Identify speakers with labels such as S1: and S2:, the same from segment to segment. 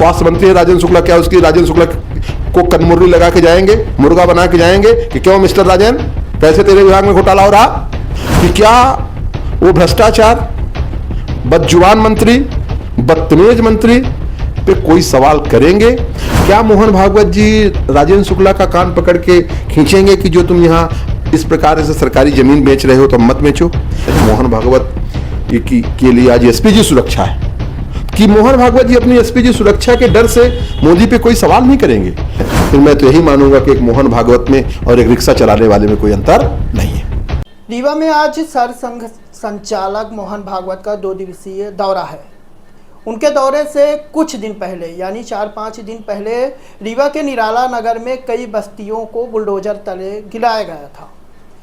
S1: स्वास्थ्य मंत्री है राजेंद्र शुक्ला, क्या उसकी राजेंद्र शुक्ला को कनमुर्री लगा के जाएंगे, मुर्गा बना के जाएंगे कि क्यों मिस्टर राजेंद्र पैसे तेरे विभाग में घोटाला हो रहा? कि क्या वो भ्रष्टाचार, बदजुबान मंत्री, बदतमीज मंत्री पे कोई सवाल करेंगे? क्या मोहन भागवत जी राजेंद्र शुक्ला का कान पकड़ के खींचेंगे कि जो तुम यहाँ इस प्रकार से सरकारी जमीन बेच रहे हो तो मत बेचो? मोहन भागवत के लिए आज एसपीजी सुरक्षा है कि मोहन भागवत जी अपनी एसपीजी सुरक्षा के डर से मोदी पे कोई सवाल नहीं करेंगे। फिर मैं तो यही मानूंगा कि एक मोहन भागवत में और एक रिक्शा चलाने वाले में कोई अंतर नहीं है।
S2: रीवा में आज सरसंघ संचालक मोहन भागवत का 2 दिवसीय दौरा है। उनके दौरे से कुछ दिन पहले यानी 4-5 दिन पहले रीवा के निराला नगर में कई बस्तियों को बुलडोजर तले गिराया गया था,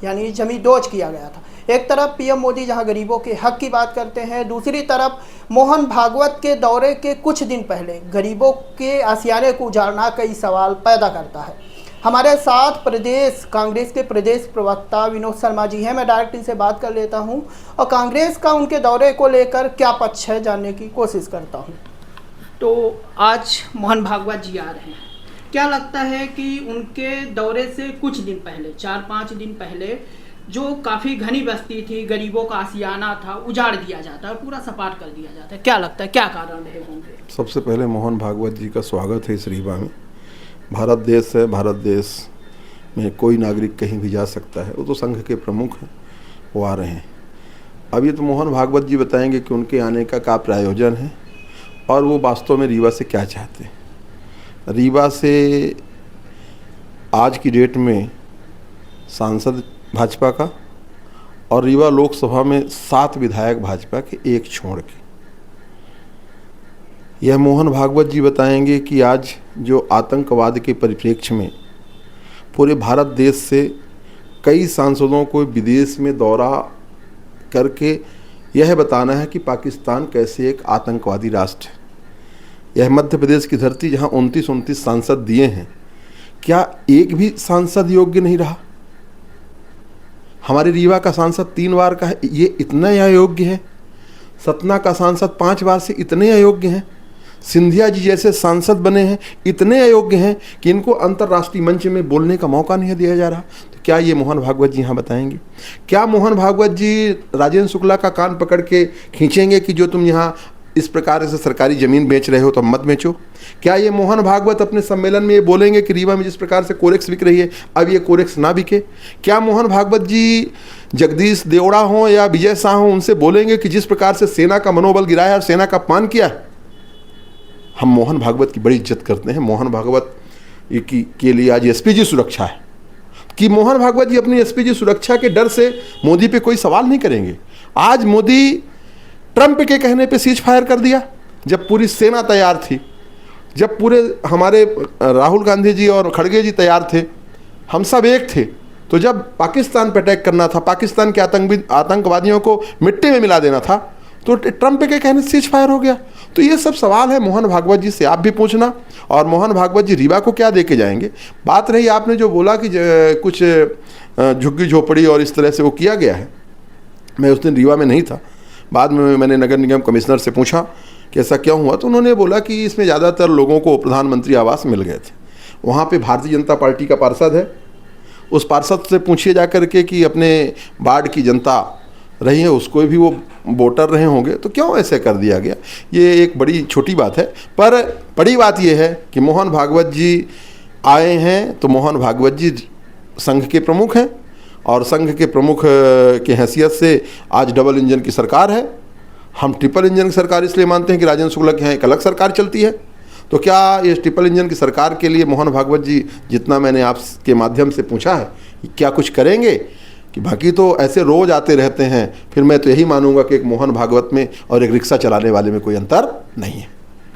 S2: यानी जमींदोज किया गया था। एक तरफ पीएम मोदी जहां गरीबों के हक की बात करते हैं, दूसरी तरफ मोहन भागवत के दौरे के कुछ दिन पहले गरीबों के आशियाने को उजाड़ना कई सवाल पैदा करता है। हमारे साथ प्रदेश कांग्रेस के प्रदेश प्रवक्ता विनोद शर्मा जी हैं। मैं डायरेक्ट इनसे बात कर लेता हूं और कांग्रेस का उनके दौरे को लेकर क्या पक्ष है जानने की कोशिश करता हूं। तो आज मोहन भागवत जी आ रहे हैं, क्या लगता है कि उनके दौरे से कुछ दिन पहले 4-5 दिन पहले जो काफ़ी घनी बस्ती थी, गरीबों का आशियाना था, उजाड़ दिया जाता है, पूरा सपाट कर दिया जाता है, क्या लगता है क्या कारण रहे होंगे?
S1: सबसे पहले मोहन भागवत जी का स्वागत है इस रीवा में। भारत देश है, भारत देश में कोई नागरिक कहीं भी जा सकता है। वो तो संघ के प्रमुख हैं, वो आ रहे हैं। अब ये तो मोहन भागवत जी बताएंगे कि उनके आने का क्या प्रायोजन है और वो वास्तव में रीवा से क्या चाहते हैं। रीवा से आज की डेट में सांसद भाजपा का और रीवा लोकसभा में 7 विधायक भाजपा के, एक छोड़ के। यह मोहन भागवत जी बताएंगे कि आज जो आतंकवाद के परिप्रेक्ष्य में पूरे भारत देश से कई सांसदों को विदेश में दौरा करके यह बताना है कि पाकिस्तान कैसे एक आतंकवादी राष्ट्र है। यह मध्य प्रदेश की धरती जहां 29 सांसद दिए हैं, क्या एक भी सांसद योग्य नहीं रहा? हमारे रीवा का सांसद 3 बार का है, ये इतना अयोग्य है। सतना का सांसद 5 बार से इतने अयोग्य हैं। सिंधिया जी जैसे सांसद बने हैं, इतने अयोग्य हैं कि इनको अंतर्राष्ट्रीय मंच में बोलने का मौका नहीं दिया जा रहा। तो क्या ये मोहन भागवत जी यहाँ बताएंगे? क्या मोहन भागवत जी राजेंद्र शुक्ला का कान पकड़ के खींचेंगे कि जो तुम यहाँ इस प्रकार से सरकारी ज़मीन बेच रहे हो तो मत बेचो? क्या ये मोहन भागवत अपने सम्मेलन में ये बोलेंगे कि रीवा में जिस प्रकार से कोरेक्स बिक रही है अब ये कोरेक्स ना बिके? क्या मोहन भागवत जी जगदीश देवड़ा हों या विजय शाह हों, उनसे बोलेंगे कि जिस प्रकार से सेना का मनोबल गिराया और सेना का अपमान किया? हम मोहन भागवत की बड़ी इज्जत करते हैं। मोहन भागवत के लिए आज एसपीजी सुरक्षा है कि मोहन भागवत जी अपनी एसपीजी सुरक्षा के डर से मोदी पे कोई सवाल नहीं करेंगे। आज मोदी ट्रंप के कहने पे सीज फायर कर दिया जब पूरी सेना तैयार थी, जब पूरे हमारे राहुल गांधी जी और खड़गे जी तैयार थे, हम सब एक थे। तो जब पाकिस्तान पे अटैक करना था, पाकिस्तान के आतंकवादियों को मिट्टी में मिला देना था, तो ट्रंप के कहने से सीज फायर हो गया। तो ये सब सवाल है मोहन भागवत जी से आप भी पूछना। और मोहन भागवत जी रीवा को क्या दे के जाएंगे? बात रही आपने जो बोला कि कुछ झुग्गी झोपड़ी और इस तरह से वो किया गया है, मैं उस दिन रीवा में नहीं था। बाद में मैंने नगर निगम कमिश्नर से पूछा कि ऐसा क्यों हुआ, तो उन्होंने बोला कि इसमें ज़्यादातर लोगों को प्रधानमंत्री आवास मिल गए थे। वहाँ पे भारतीय जनता पार्टी का पार्षद है, उस पार्षद से पूछिए जा कर के कि अपने वार्ड की जनता रही है, उसको भी वो वोटर रहे होंगे, तो क्यों ऐसे कर दिया गया? ये एक बड़ी छोटी बात है। पर बड़ी बात ये है कि मोहन भागवत जी आए हैं तो मोहन भागवत जी संघ के प्रमुख हैं और संघ के प्रमुख की हैसियत से आज डबल इंजन की सरकार है। हम ट्रिपल इंजन की सरकार इसलिए मानते हैं कि राजेंद्र शुक्ला के यहाँ एक अलग सरकार चलती है। तो क्या ये ट्रिपल इंजन की सरकार के लिए मोहन भागवत जी, जितना मैंने आपके माध्यम से पूछा है, क्या कुछ करेंगे? कि बाकी तो ऐसे रोज आते रहते हैं। फिर मैं तो यही मानूंगा कि एक मोहन भागवत में और एक रिक्शा चलाने वाले में कोई अंतर नहीं है।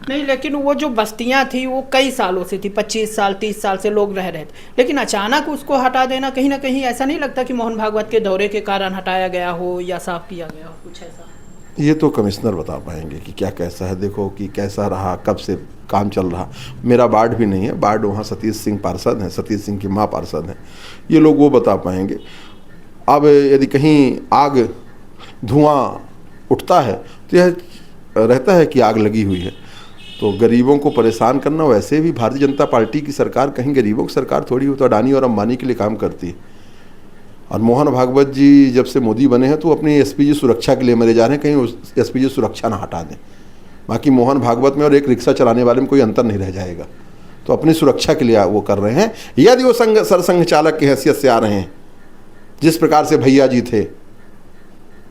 S2: नहीं, लेकिन वो जो बस्तियां थी वो कई सालों से थी, 25 साल 30 साल से लोग रह रहे थे, लेकिन अचानक उसको हटा देना कहीं ना कहीं ऐसा नहीं लगता कि मोहन भागवत के दौरे के कारण हटाया गया हो या साफ किया गया हो, कुछ ऐसा?
S1: ये तो कमिश्नर बता पाएंगे कि क्या कैसा है। देखो कि कैसा रहा, कब से काम चल रहा। मेरा वार्ड भी नहीं है, वार्ड वहाँ सतीश सिंह पार्षद हैं, सतीश सिंह की माँ पार्षद हैं, ये लोग वो बता पाएंगे। अब यदि कहीं आग धुआं उठता है तो यह रहता है कि आग लगी हुई है। तो गरीबों को परेशान करना, वैसे भी भारतीय जनता पार्टी की सरकार कहीं गरीबों की सरकार थोड़ी हो, तो अडानी और अंबानी के लिए काम करती है। और मोहन भागवत जी जब से मोदी बने हैं तो अपनी एसपीजी सुरक्षा के लिए मरे जा रहे हैं, कहीं एसपीजी सुरक्षा ना हटा दें। बाकी मोहन भागवत में और एक रिक्शा चलाने वाले में कोई अंतर नहीं रह जाएगा, तो अपनी सुरक्षा के लिए वो कर रहे हैं। यदि वो सरसंघ चालक की हैसियत से आ रहे हैं, जिस प्रकार से भैया जी थे,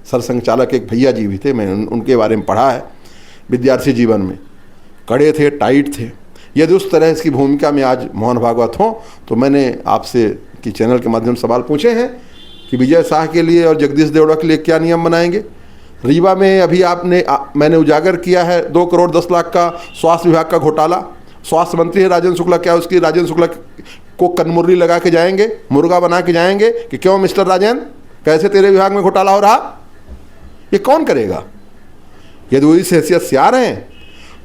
S1: सरसंघ चालक एक भैया जी भी थे, मैंने उनके बारे में पढ़ा है विद्यार्थी जीवन में, कड़े थे, टाइट थे। यदि उस तरह की भूमिका में आज मोहन भागवत हों, तो मैंने आपसे कि चैनल के माध्यम से सवाल पूछे हैं कि विजय शाह के लिए और जगदीश देवड़ा के लिए क्या नियम बनाएंगे। रीवा में अभी मैंने उजागर किया है 2 करोड़ 10 लाख का स्वास्थ्य विभाग का घोटाला। स्वास्थ्य मंत्री है राजेंद्र शुक्ला, क्या उसकी राजेंद्र शुक्ला को कनमुर्री लगा के जाएंगे, मुर्गा बना के जाएंगे कि क्यों मिस्टर राजेंद्र, कैसे तेरे विभाग में घोटाला हो रहा? ये कौन करेगा? यदि वो इस हैसियत से आ रहे हैं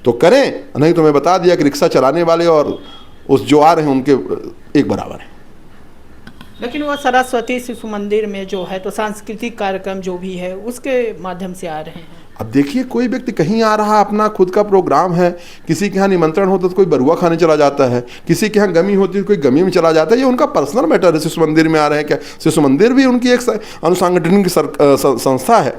S1: तो करें, नहीं तो मैं बता दिया कि रिक्शा चलाने वाले और उस जो आ रहे हैं उनके एक बराबर हैं।
S2: लेकिन वो सरस्वती शिशु मंदिर में जो है तो सांस्कृतिक कार्यक्रम जो भी है उसके माध्यम से आ रहे हैं।
S1: अब देखिए, कोई व्यक्ति कहीं आ रहा, अपना खुद का प्रोग्राम है, किसी के यहाँ निमंत्रण होता तो कोई बरुआ खाने चला जाता है, किसी के यहाँ गमी होती है तो कोई गमी में चला जाता है, ये उनका पर्सनल मैटर है। शिशु मंदिर में आ रहे हैं, क्या शिशु मंदिर भी उनकी एक अनुसांगठनिक संस्था है।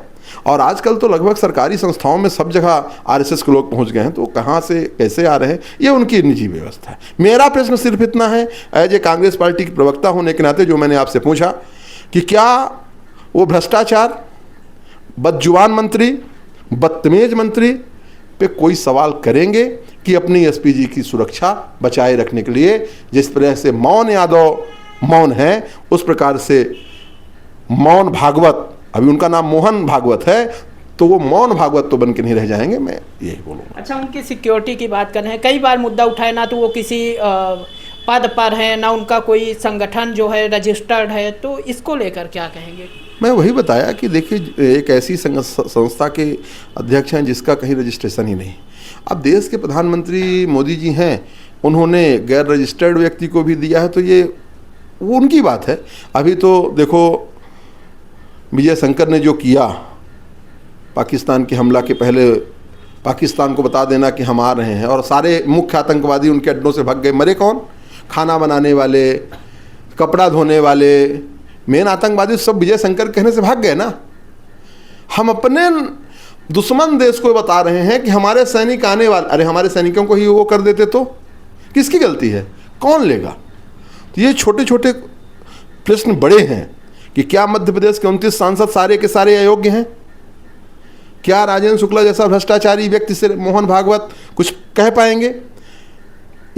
S1: और आजकल तो लगभग सरकारी संस्थाओं में सब जगह आरएसएस के लोग पहुंच गए हैं, तो कहाँ से कैसे आ रहे हैं ये उनकी निजी व्यवस्था है। मेरा प्रश्न सिर्फ इतना है, एज ए कांग्रेस पार्टी के प्रवक्ता होने के नाते, जो मैंने आपसे पूछा कि क्या वो भ्रष्टाचार, बदजुबान मंत्री, बदतमीज मंत्री पे कोई सवाल करेंगे कि अपनी एसपीजी की सुरक्षा बचाए रखने के लिए जिस तरह से मौन यादव मौन है, उस प्रकार से मौन भागवत, अभी उनका नाम मोहन भागवत है, तो वो मौन भागवत तो बन के नहीं रह जाएंगे, मैं यही बोलूँगा।
S2: अच्छा, उनकी सिक्योरिटी की बात कर रहे हैं, कई बार मुद्दा उठाए, ना तो वो किसी पद पर हैं, ना उनका कोई संगठन जो है रजिस्टर्ड है, तो इसको लेकर क्या कहेंगे?
S1: मैं वही बताया कि देखिए, एक ऐसी संस्था के अध्यक्ष हैं जिसका कहीं रजिस्ट्रेशन ही नहीं। अब देश के प्रधानमंत्री मोदी जी हैं, उन्होंने गैर रजिस्टर्ड व्यक्ति को भी दिया है, तो ये वो उनकी बात है। अभी तो देखो, विजय शंकर ने जो किया पाकिस्तान के हमला के पहले, पाकिस्तान को बता देना कि हम आ रहे हैं, और सारे मुख्य आतंकवादी उनके अड्डों से भाग गए। मरे कौन? खाना बनाने वाले, कपड़ा धोने वाले, मेन आतंकवादी सब विजय शंकर कहने से भाग गए ना। हम अपने दुश्मन देश को बता रहे हैं कि हमारे सैनिक आने वाले, अरे हमारे सैनिकों को ही वो कर देते तो किसकी गलती है? कौन लेगा? तो ये छोटे छोटे प्रश्न बड़े हैं कि क्या मध्य प्रदेश के 29 सांसद सारे के सारे अयोग्य हैं? क्या राजेंद्र शुक्ला जैसा भ्रष्टाचारी व्यक्ति से मोहन भागवत कुछ कह पाएंगे?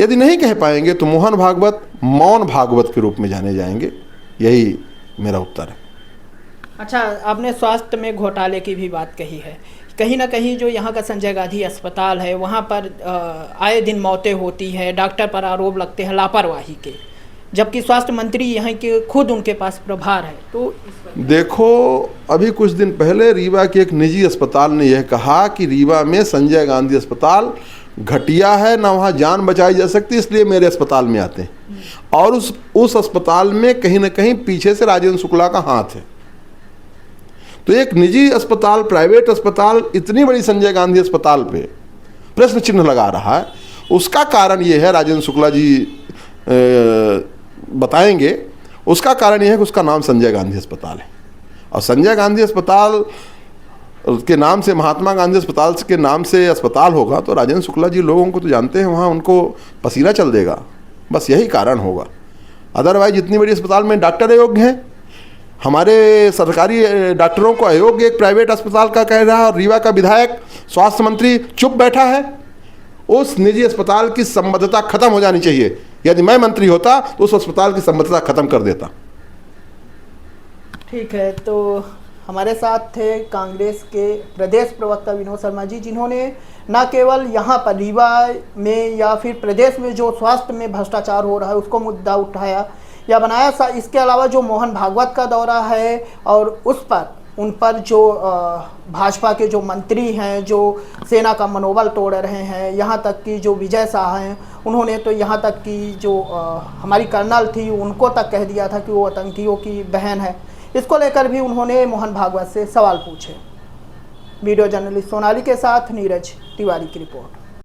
S1: यदि नहीं कह पाएंगे तो मोहन भागवत मौन भागवत के रूप में जाने जाएंगे। यही मेरा उत्तर है।
S2: अच्छा, आपने स्वास्थ्य में घोटाले की भी बात कही है। कहीं ना कहीं जो यहाँ का संजय गांधी अस्पताल है, वहाँ पर आए दिन मौतें होती है, डॉक्टर पर आरोप लगते हैं लापरवाही के, जबकि स्वास्थ्य मंत्री यहाँ के खुद उनके पास प्रभार है। तो
S1: देखो, अभी कुछ दिन पहले रीवा के एक निजी अस्पताल ने यह कहा कि रीवा में संजय गांधी अस्पताल घटिया है, ना वहाँ जान बचाई जा सकती, इसलिए मेरे अस्पताल में आते हैं। और उस अस्पताल में कहीं ना कहीं पीछे से राजेंद्र शुक्ला का हाथ है। तो एक निजी अस्पताल, प्राइवेट अस्पताल, इतनी बड़ी संजय गांधी अस्पताल पे प्रश्न चिन्ह लगा रहा है। उसका कारण ये है, राजेंद्र शुक्ला जी बताएंगे, उसका कारण यह है कि उसका नाम संजय गांधी अस्पताल है, और संजय गांधी अस्पताल के नाम से, महात्मा गांधी अस्पताल के नाम से अस्पताल होगा तो राजेंद्र शुक्ला जी लोगों को तो जानते हैं, वहाँ उनको पसीना चल देगा। बस यही कारण होगा। अदरवाइज इतनी बड़ी अस्पताल में डॉक्टर अयोग्य हैं, हमारे सरकारी डॉक्टरों को अयोग्य एक प्राइवेट अस्पताल का कह रहा है, और रीवा का विधायक स्वास्थ्य मंत्री चुप बैठा है। उस निजी अस्पताल की संबद्धता खत्म हो जानी चाहिए। यदि मैं मंत्री होता तो उस अस्पताल की संबद्धता खत्म कर देता।
S2: ठीक है, तो हमारे साथ थे कांग्रेस के प्रदेश प्रवक्ता विनोद शर्मा जी, जिन्होंने न केवल यहाँ पर रीवा में या फिर प्रदेश में जो स्वास्थ्य में भ्रष्टाचार हो रहा है उसको मुद्दा उठाया या बनाया, इसके अलावा जो मोहन भागवत का दौरा है और उन पर जो भाजपा के जो मंत्री हैं जो सेना का मनोबल तोड़ रहे हैं, यहाँ तक कि जो विजय शाह हैं, उन्होंने तो यहाँ तक कि जो हमारी कर्नल थी उनको तक कह दिया था कि वो आतंकियों की बहन है। इसको लेकर भी उन्होंने मोहन भागवत से सवाल पूछे। वीडियो जर्नलिस्ट सोनाली के साथ नीरज तिवारी की रिपोर्ट।